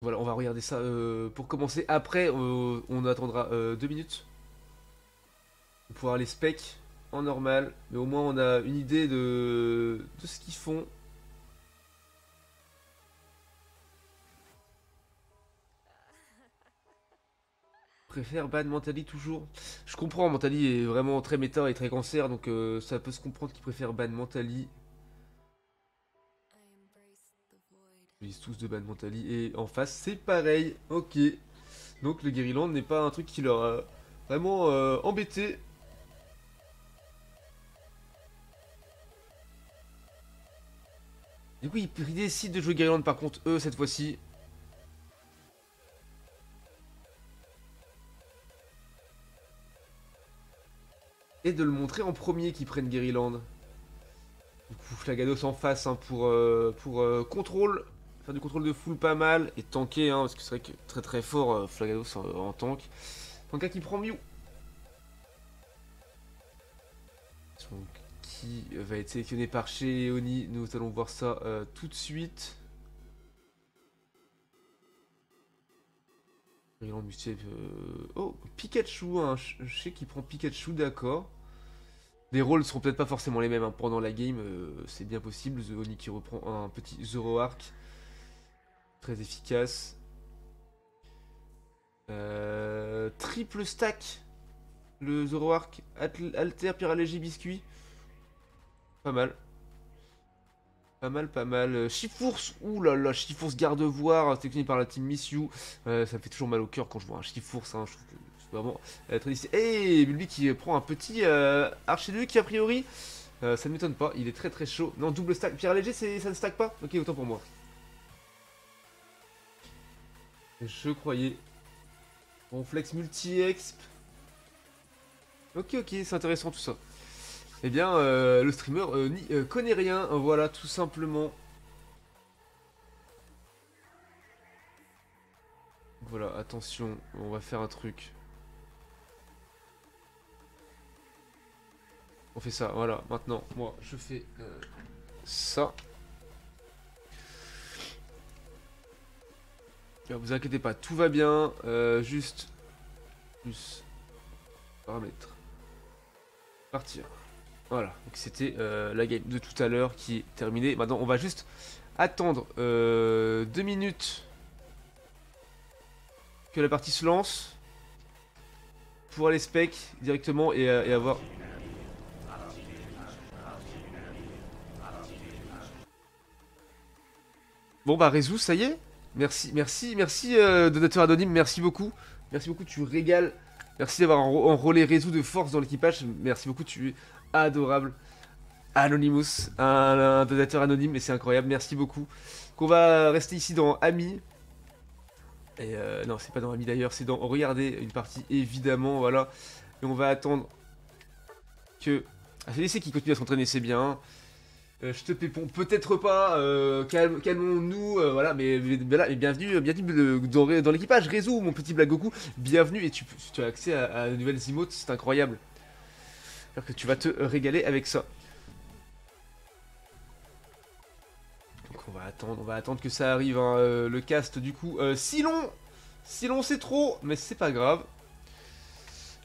Voilà, on va regarder ça pour commencer. Après, on attendra 2 minutes pour pouvoir les spec en normal. Mais au moins, on a une idée de ce qu'ils font. Préfère ban Mentally toujours. Je comprends, Mentally est vraiment très méta et très cancer, donc ça peut se comprendre qu'il préfère ban Mentally. Ils disent tous de ban Mentally. Et en face, c'est pareil. Ok. Donc le Guerrilland n'est pas un truc qui leur a vraiment embêté. Du coup, ils décident de jouer Guerrilland par contre, eux, cette fois-ci. Et de le montrer en premier qu'ils prennent Guerrilland. Du coup, Flagados en face hein, pour contrôle. Faire du contrôle de full pas mal. Et tanker, hein, parce que c'est vrai que très très fort Flagados en tank. Tanka qui prend Mew. Donc, qui va être sélectionné par chez Léonie. Nous allons voir ça tout de suite. Guerrilland Mustier. Oh, Pikachu, hein. Je sais qu'il prend Pikachu, d'accord. Les rôles seront peut-être pas forcément les mêmes hein, pendant la game, c'est bien possible. The Oni qui reprend un petit Zoroark. Très efficace. Triple stack. Le Zoroark. Alter, Pierre Léger, Biscuit. Pas mal. Pas mal, pas mal. Chifours. Ouh là là, Chifours garde-voir. Sélectionné par la team Miss You. Ça me fait toujours mal au cœur quand je vois un Chifours. Hein, je trouve que c'est vraiment très difficile. Et Bulby qui prend un petit Archiduc qui a priori. Ça ne m'étonne pas, il est très très chaud. Non, double stack. Pierre Léger, ça ne stack pas. Ok, autant pour moi. Je croyais. Bon, flex multi-exp. Ok, ok, c'est intéressant tout ça. Eh bien, le streamer n'y connaît rien. Voilà, tout simplement. Voilà, attention, on va faire un truc. On fait ça, voilà. Maintenant, moi, je fais ça. Vous inquiétez pas, tout va bien. Juste, plus, paramètres. Partir. Voilà, donc c'était la game de tout à l'heure qui est terminée. Maintenant, on va juste attendre 2 minutes que la partie se lance pour aller spec directement et avoir... Bon bah Rézou, ça y est. Merci, merci, merci donateur anonyme, merci beaucoup. Merci beaucoup, tu régales. Merci d'avoir enrôlé Rézou de force dans l'équipage. Merci beaucoup, tu es adorable. Anonymous, un donateur anonyme, et c'est incroyable, merci beaucoup. Qu'on va rester ici dans Ami. Et non, c'est pas dans Ami d'ailleurs, c'est dans Regardez une partie évidemment, voilà. Et on va attendre que. Ah, c'est l'essai qui continue à s'entraîner, c'est bien. Je te pépon, peut-être pas, calmons-nous, voilà, mais bienvenue, bienvenue dans l'équipage, Réseau, mon petit Black Goku, bienvenue, et tu as accès à de nouvelles emotes, c'est incroyable. J'espère que tu vas te régaler avec ça. Donc on va attendre que ça arrive, hein, le cast du coup, si long c'est trop, mais c'est pas grave.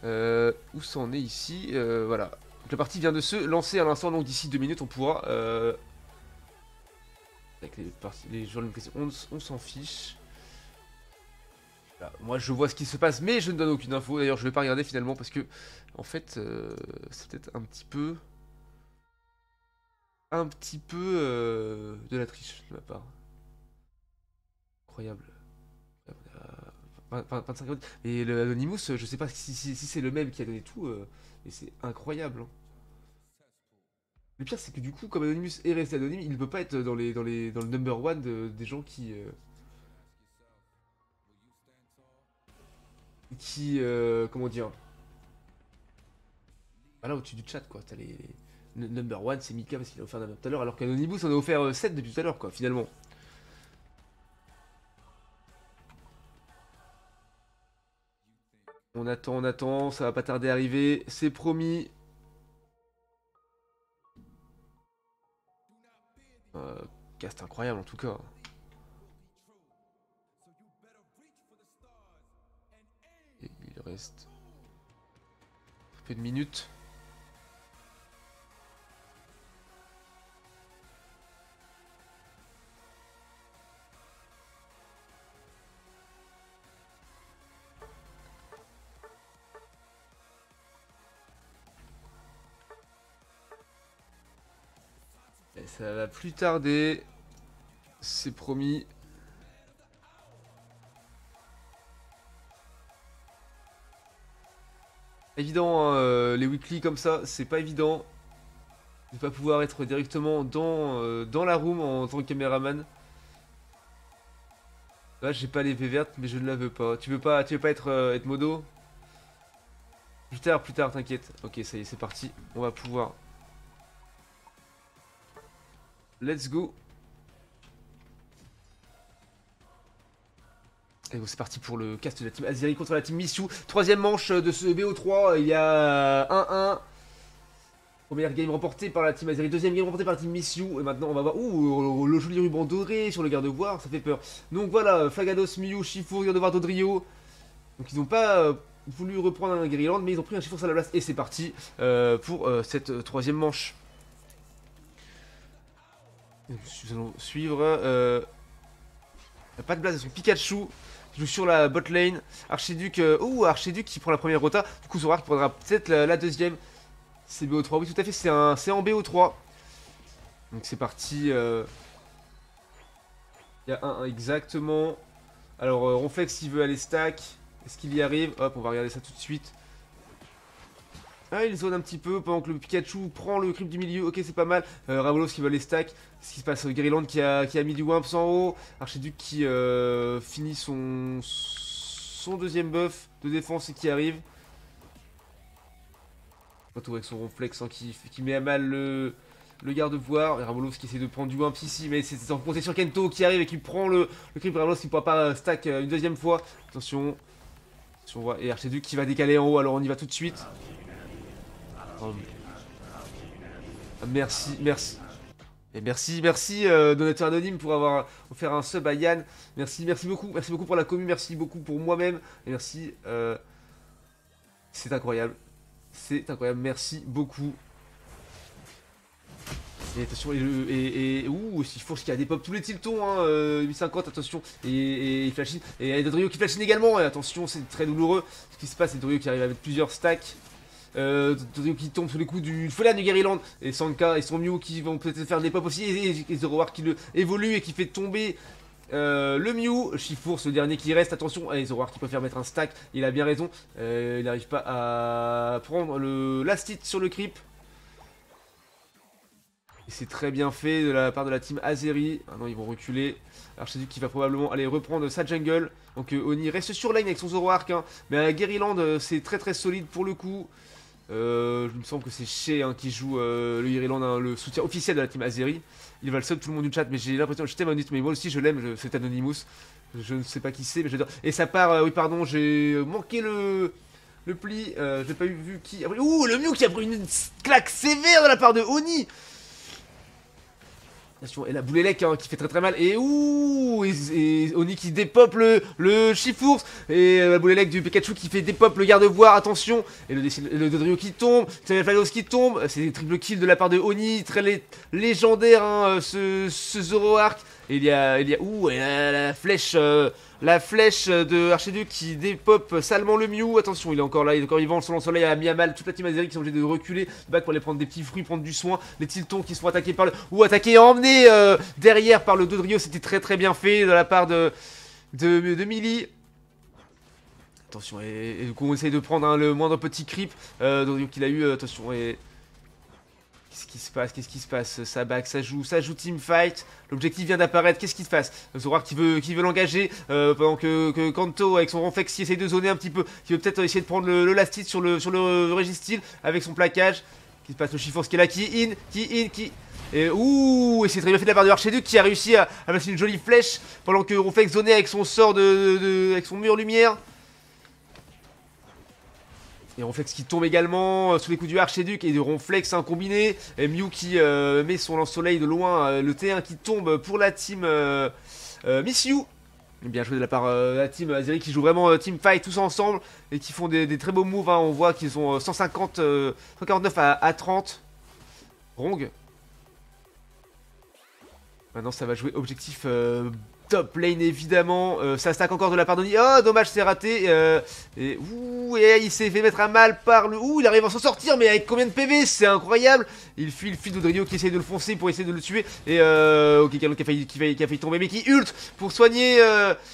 Où ça en est ici, voilà. Donc la partie vient de se lancer à l'instant, donc d'ici 2 minutes on pourra... avec les joueurs de question, on s'en fiche. Voilà. Moi je vois ce qui se passe, mais je ne donne aucune info. D'ailleurs je vais pas regarder finalement parce que, en fait, c'est peut-être un petit peu... de la triche de ma part. Incroyable. 25 minutes. Et le Anonymous, je sais pas si c'est le même qui a donné tout, mais c'est incroyable, hein. Le pire, c'est que du coup, comme Anonymous est resté anonyme, il ne peut pas être dans le number one des gens comment dire, voilà, au-dessus du chat, quoi. T'as number one, c'est Mika parce qu'il a offert un tout à l'heure, alors qu'Anonymous en a offert 7 depuis tout à l'heure, quoi, finalement. On attend, ça va pas tarder à arriver, c'est promis. Euh, Cast incroyable en tout cas. reste un peu de minutes. Et ça va plus tarder. C'est promis. Évident, hein, les weekly comme ça, c'est pas évident de pas pouvoir être directement dans la room en tant que caméraman. Là, j'ai pas l'épée verte, mais je ne la veux pas. Tu veux pas être modo? Plus tard, t'inquiète. Ok, ça y est, c'est parti. On va pouvoir. Let's go. Et bon, c'est parti pour le cast de la team Azeri contre la team Mishu. Troisième manche de ce BO3. Il y a 1-1. Première game remportée par la team Azeri. Deuxième game remportée par la team Mishu. Et maintenant, on va voir. Ouh, le joli ruban doré sur le garde-voir. Ça fait peur. Donc voilà, Flagados, Miyu, Shifu, garde-voir d'Odrio. Donc ils n'ont pas voulu reprendre un Guerrilland, mais ils ont pris un Shifu à la place. Et c'est parti pour cette troisième manche. Nous allons suivre. Pas de blase, son Pikachu qui joue sur la bot lane. Archiduc, Archiduc qui prend la première rota. Du coup, Zora qui prendra peut-être la deuxième. C'est BO3, oui, tout à fait, c'est en BO3. Donc c'est parti. Il y a un exactement. Alors, Ronflex, il veut aller stack. Est-ce qu'il y arrive? Hop, on va regarder ça tout de suite. Ah, il zone un petit peu pendant que le Pikachu prend le creep du milieu. Ok, c'est pas mal. Ravolos qui veut les stack. Ce qui se passe, Guerrilland qui a mis du Wimps en haut. Archiduc qui finit son deuxième buff de défense et qui arrive. Surtout avec son Ronflex hein, qui met à mal le garde-voir. Et Ravolos qui essaie de prendre du Wimps ici. Mais c'est en compter sur Kento qui arrive et qui prend le creep. Ravolos qui ne pourra pas stack une deuxième fois. Attention. Si on voit. Et Archiduc qui va décaler en haut. Alors on y va tout de suite. Merci. Et merci donateur anonyme pour avoir offert un sub à Yann. Merci beaucoup pour la commu, merci beaucoup pour moi-même. Et merci, c'est incroyable. Merci beaucoup. Et attention, Shifourche qui a des pop tous les tiltons, hein, 850, attention, et Flashin, et Dodrio qui flashine également, et attention, c'est très douloureux. Ce qui se passe, c'est Dodrio qui arrive avec plusieurs stacks. Dodrio qui tombe sous les coups du Folan du Guerrilland et Sanka et son Mew qui vont peut-être faire des pop aussi et Zero War qui le évolue et qui fait tomber le Mew. Shifour ce dernier qui reste, attention, et Zero War qui préfère mettre un stack, il a bien raison, il n'arrive pas à prendre le last hit sur le creep. Et c'est très bien fait de la part de la team Azeri. Maintenant ils vont reculer. Archiduc qui va probablement aller reprendre sa jungle. Donc Oni reste sur lane avec son Zoro Arc hein. Mais Guerrilland c'est très solide pour le coup. Il me semble que c'est Shea hein, qui joue le Guerrilland, hein, le soutien officiel de la team Azeri. Il va le sub tout le monde du chat, mais j'ai l'impression que je t'aime Anonymous, mais moi aussi je l'aime, c'est Anonymous. Je ne sais pas qui c'est, mais j'adore. Et ça part, oui pardon, j'ai manqué le pli, j'ai pas vu qui. Ouh, le Mew qui a pris une claque sévère de la part de Oni. Et la Boulélec hein, qui fait très mal. Et ouh, et Oni qui dépop le Shifours. Et la Boulélec du Pikachu qui fait dépop le garde-voir. Attention. Et le Dodrio qui tombe. Xavier qui tombe. C'est des triple kills de la part de Oni. Très légendaire hein, ce Zoro Arc. Et il y a ouh, et la flèche. La flèche de Archiduc qui dépop salement le Mew. Attention, il est encore là, il est encore vivant. Son soleil a mis à mal toute la team Azeri qui sont obligés de reculer back pour aller prendre des petits fruits, prendre du soin. Les Tiltons qui se font attaquer par le. Ou attaquer et emmener derrière par le Dodrio. C'était très bien fait de la part de Millie. Attention, et du coup on essaye de prendre hein, le moindre petit creep. Dodrio qu'il a eu, attention, et. Qu'est-ce qui se passe? Ça back, ça joue teamfight. L'objectif vient d'apparaître. Qu'est-ce qui se passe? Zoro qui veut l'engager pendant que Kanto avec son Ronflex qui essaye de zoner un petit peu. Qui veut peut-être essayer de prendre le last hit sur le Registeel avec son plaquage. Qu'est-ce qui se passe? Le Shifours qui est là, qui et ouh, et c'est très bien fait de la part de Archiduc qui a réussi à passer une jolie flèche pendant que Ronflex zonait avec son sort avec son mur lumière. Et Ronflex qui tombe également sous les coups du Archiduc et de Ronflex un combiné. Et Mew qui met son lance-soleil de loin. Le T1 qui tombe pour la team Miss You. Bien joué de la part de la team Azeri qui joue vraiment team fight tous ensemble et qui font des très beaux moves. Hein. On voit qu'ils ont 149 à 30. Rong. Maintenant ça va jouer objectif top lane évidemment. Ça stack encore de la part d'Oni. Oh dommage c'est raté. Et il s'est fait mettre à mal par le... Ouh il arrive à s'en sortir mais avec combien de PV, c'est incroyable. Il fuit Dodrio qui essaye de le foncer pour essayer de le tuer. Et ok Calon qui a failli tomber mais qui ult pour soigner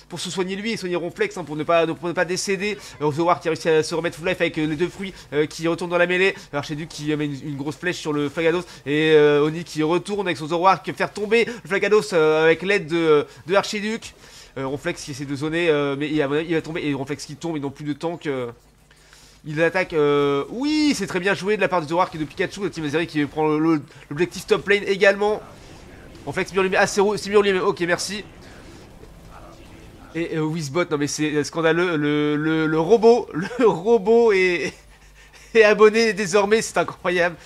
pour se soigner lui et soigner Ronflex hein, pour ne pas décéder. The War qui a réussi à se remettre full life avec les deux fruits qui retournent dans la mêlée. Archiduc qui met une grosse flèche sur le Flagados. Et Oni qui retourne avec son The War qui faire tomber le Flagados avec l'aide de Archiduc. Ronflex qui essaie de zoner mais il va tomber. Et Ronflex qui tombe, ils n'ont plus de tank. Il attaque, oui c'est très bien joué de la part de The War et de Pikachu. La team Azeri qui prend l'objectif top lane également. Ronflex mur lui-même, ah c'est mur lui-même, ok merci. Et Wizbot, non mais c'est scandaleux, le robot est abonné désormais, c'est incroyable.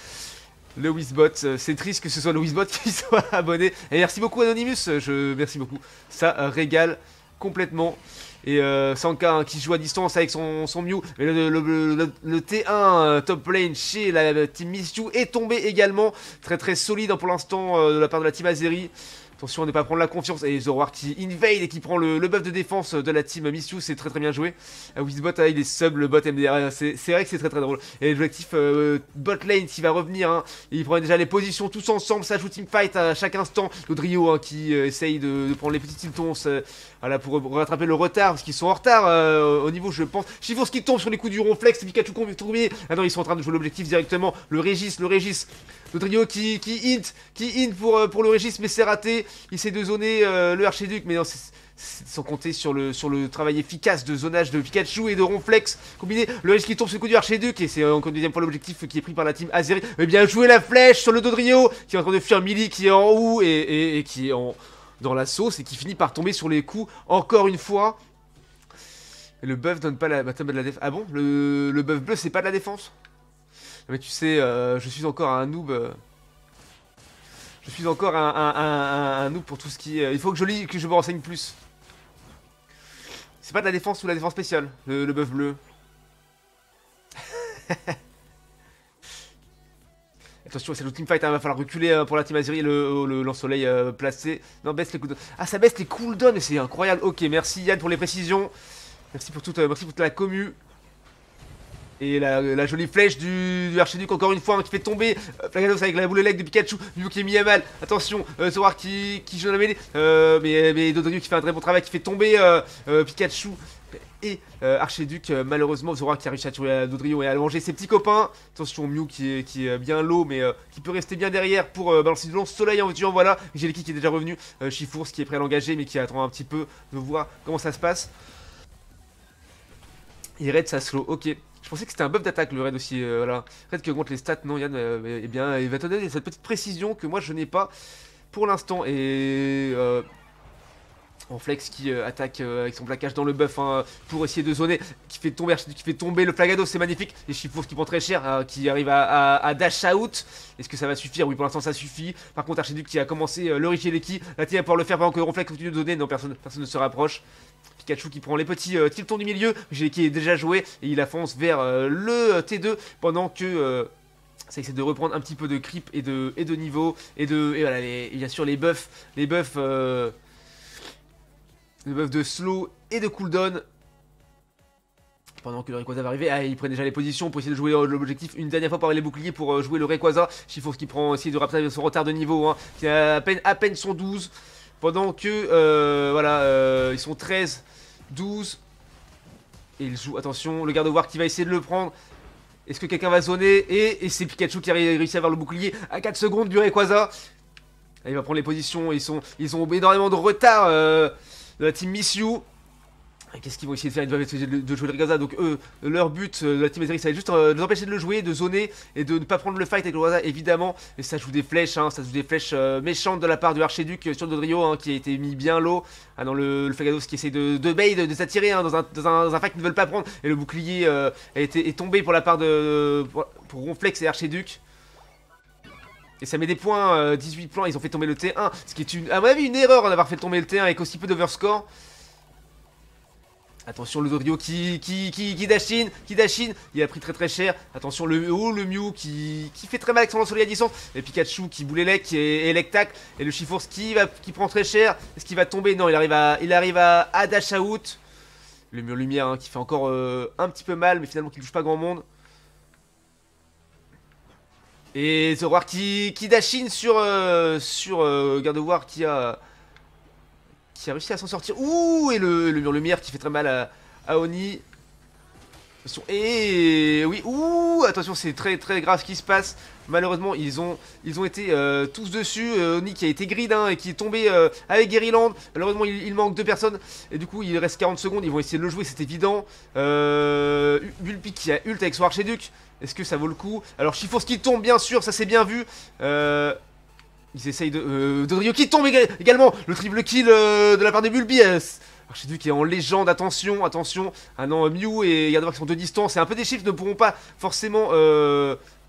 Le Wizbot, c'est triste que ce soit le Wizbot qui soit abonné. Et merci beaucoup Anonymous, merci beaucoup, ça régale complètement. Et Sanka hein, qui joue à distance avec son Mew. Mais le T1 top lane chez la team Mishu est tombé également. Très très solide hein, pour l'instant de la part de la team Azeri. Attention à ne pas prendre la confiance. Et Zoroark qui invade et qui prend le buff de défense de la team Mishu. C'est très très bien joué. Wizbot il est sub le bot MDR. C'est vrai que c'est très très drôle. Et l'objectif bot lane qui va revenir. Hein, il prend déjà les positions tous ensemble. Ça joue teamfight à chaque instant. L'Odrio hein, qui essaye de prendre les petits tiltons. Voilà, pour rattraper le retard. Parce qu'ils sont en retard au niveau je pense. Chiffos qui tombe sur les coups du Ronflex. Pikachu combiné. Ah non ils sont en train de jouer l'objectif directement. Le Régis. Le trio qui hint pour le Régis mais c'est raté. Il essaie de zoner le Archiduc mais non c'est sans compter sur le travail efficace de zonage de Pikachu et de Ronflex combiné. Le Régis qui tombe sur le coup du Archiduc et c'est encore une deuxième fois l'objectif qui est pris par la team Azeri. Mais bien joué la flèche sur le Dodrio qui est en train de fuir Millie qui est en haut et qui est dans la sauce et qui finit par tomber sur les coups encore une fois. Et le buff donne pas la de la défense. Ah bon le buff bleu c'est pas de la défense? Mais tu sais, je suis encore un noob. Je suis encore un noob pour tout ce qui est... Il faut que je me renseigne plus. C'est pas de la défense ou la défense spéciale, le buff bleu. Attention, c'est le teamfight, hein, va falloir reculer pour la team Azeri, le lance-soleil placé. Non, baisse les cooldowns. Ah, ça baisse les cooldowns, c'est incroyable. Ok, merci Yann pour les précisions. Merci pour toute la commu. Et la jolie flèche du Archiduc encore une fois hein, qui fait tomber Flagados avec la boule électrique de Pikachu. Mew qui est mis à mal. Attention, Zoroark qui joue dans la mêlée. Mais Dodrio qui fait un très bon travail, qui fait tomber Pikachu. Et Archiduc, malheureusement, Zoroark qui a réussi à tuer Dodrio et à manger ses petits copains. Attention, Mew qui est bien low, mais qui peut rester bien derrière pour balancer du lance-soleil en tuant. Voilà, Jeliki qui est déjà revenu. Chifours qui est prêt à l'engager, mais qui attend un petit peu de voir comment ça se passe. Et Red, ça slow, ok. Je pensais que c'était un buff d'attaque le Red aussi, voilà. Red qui augmente les stats, non Yann, eh bien il va te donner cette petite précision que moi je n'ai pas pour l'instant. Et Ronflex qui attaque avec son plaquage dans le buff hein, pour essayer de zoner, qui fait tomber le Flagados, c'est magnifique. Et Chifours qui prend très cher, qui arrive à dash out. Est-ce que ça va suffire? Oui pour l'instant ça suffit. Par contre Archiduc qui a commencé le Richeleki, la team va pouvoir le faire pendant que Ronflex continue de zoner, non personne ne se rapproche. Pikachu qui prend les petits tiltons du milieu, qui est déjà joué et il avance vers le T2 pendant que ça essaie de reprendre un petit peu de creep et de niveau et voilà bien sûr les buffs de slow et de cooldown. Pendant que le Rayquaza va arriver, il prend déjà les positions pour essayer de jouer l'objectif une dernière fois par les boucliers pour jouer le Rayquaza. Chifours qui prend essayer de rattraper son retard de niveau, hein, qui a à peine son 12. Pendant que, voilà, ils sont 13, 12. Et il joue, attention, le garde-war qui va essayer de le prendre. Est-ce que quelqu'un va zoner? Et c'est Pikachu qui a réussi à avoir le bouclier à 4 secondes du Rayquaza. Il va prendre les positions, ils ont énormément de retard de la team Mishu. Qu'est-ce qu'ils vont essayer de faire? Ils doivent essayer de jouer le Rayquaza. Donc eux, leur but de la team Azeri, ça va être juste de nous empêcher de le jouer, de zoner et de ne pas prendre le fight avec le Rayquaza évidemment. Et ça joue des flèches, hein, ça joue des flèches méchantes de la part du Archiduc sur Dodrio hein, qui a été mis bien low. Ah non, le Flagados qui essaie de bait, de s'attirer hein, dans un fight qu'ils ne veulent pas prendre. Et le bouclier est tombé pour la part pour Ronflex et Archiduc. Et ça met des points, 18 points, ils ont fait tomber le T1. Ce qui est à mon avis une erreur d'avoir fait tomber le T1 avec aussi peu d'overscore. Attention le Dodrio qui dashine, il a pris très cher. Attention le Mew qui fait très mal avec son lance à distance. Et Pikachu qui boule Elec et Electac. Et le Chifours qui prend très cher. Est-ce qu'il va tomber? Non, il arrive à dash out. Le mur lumière hein, qui fait encore un petit peu mal, mais finalement qui touche pas grand monde. Et Zoroark qui dashine sur Gardevoir qui a réussi à s'en sortir. Ouh, et le mur lumière qui fait très mal à Oni. Attention, et oui, ouh, attention, c'est très grave ce qui se passe. Malheureusement, ils ont été tous dessus. Oni qui a été grid hein, et qui est tombé avec Guerryland. Malheureusement, il manque 2 personnes. Et du coup, il reste 40 secondes. Ils vont essayer de le jouer, c'est évident. Bulpi qui a ult avec son Archiduc. Est-ce que ça vaut le coup? Alors, Chifours qui tombe, bien sûr, ça c'est bien vu. Ils essayent de Dodrio qui tombe également. Le triple kill de la part de Bulbi. Archiduc est en légende, attention. Ah non, Mew et Gardevoir qui sont de distance. C'est un peu des chiffres, ne pourront pas forcément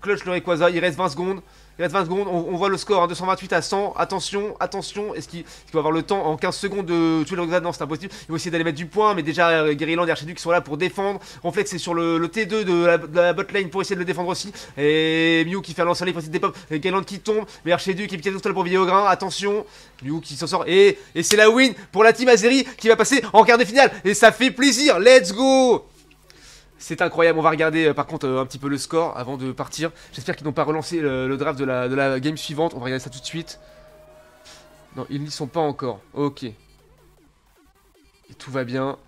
clutch le Rayquaza. Il reste 20 secondes. On voit le score, hein, 228 à 100. Attention. Est-ce qu'il va avoir le temps en 15 secondes de tuer le Rayquaza? Non, c'est impossible. Ils vont essayer d'aller mettre du point, mais déjà Guerryland et Archiduc sont là pour défendre. Ronflex est sur le T2 de la bot lane pour essayer de le défendre aussi. Et Mew qui fait un lance-aller pour essayer de dépop. Et Guerryland qui tombe, mais Archiduc et Pikachu tout là pour Vidéograin. Attention, Mew qui s'en sort. Et c'est la win pour la team Azeri qui va passer en quart de finale. Et ça fait plaisir, let's go! C'est incroyable, on va regarder par contre un petit peu le score avant de partir. J'espère qu'ils n'ont pas relancé le draft de la game suivante. On va regarder ça tout de suite. Non, ils n'y sont pas encore. Ok. Et tout va bien.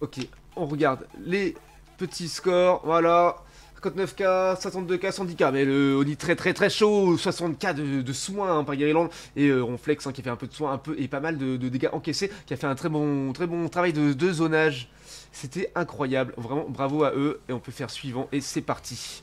Ok, on regarde les petits scores. Voilà. 59k, 62k, 110k. Mais on dit très chaud. 60k de soins hein, par Guerryland. Et Ronflex hein, qui a fait un peu de soins et pas mal de dégâts encaissés. Qui a fait un très bon travail de zonage. C'était incroyable. Vraiment bravo à eux. Et on peut faire suivant. Et c'est parti.